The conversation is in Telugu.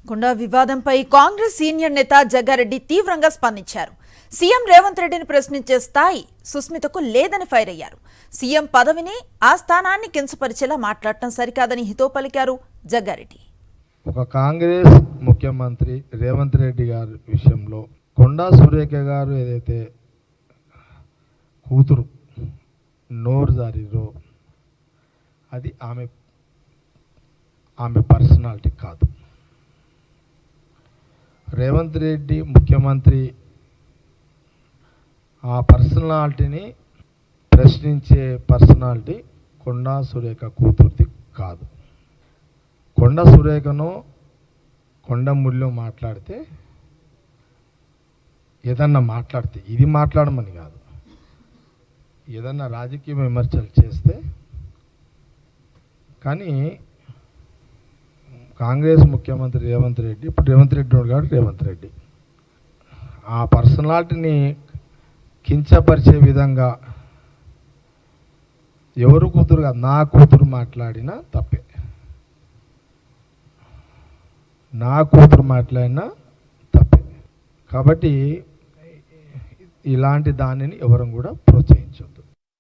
కొండా వివాదంపై కాంగ్రెస్ సీనియర్ నేత జగ్గారెడ్డి తీవ్రంగా స్పందించారు. సీఎం రేవంత్ రెడ్డిని ప్రశ్నించే స్థాయి సుస్మితకు లేదని ఫైర్ అయ్యారు. సీఎం పదవిని ఆ స్థానాన్ని కించపరిచేలా మాట్లాడటం సరికాదని హితో పలికారు జగ్గారెడ్డి. ఒక కాంగ్రెస్ ముఖ్యమంత్రి రేవంత్ రెడ్డి గారి విషయంలో కొండా సురేఖ గారు ఏదైతే కూతురు నోరు జారిరో అది ఆమె పర్సనాలిటీ కాదు. రేవంత్ రెడ్డి ముఖ్యమంత్రి ఆ పర్సనాలిటీని ప్రశ్నించే పర్సనాలిటీ కొండా సురేఖ కూతురుది కాదు. కొండ సురేఖను కొండ ముళ్ళు మాట్లాడితే ఏదన్నా మాట్లాడితే ఇది మాట్లాడమని కాదు, ఏదన్నా రాజకీయ విమర్శలు చేస్తే కానీ కాంగ్రెస్ ముఖ్యమంత్రి రేవంత్ రెడ్డి ఇప్పుడు రేవంత్ రెడ్డి ఉన్నాడు. రేవంత్ రెడ్డి ఆ పర్సనాలిటీని కించపరిచే విధంగా ఎవరు కూతురు కాదు, నా కూతురు మాట్లాడినా తప్పే, నా కూతురు మాట్లాడినా తప్పే. కాబట్టి ఇలాంటి దానిని ఎవరు కూడా ప్రోత్సహించారు.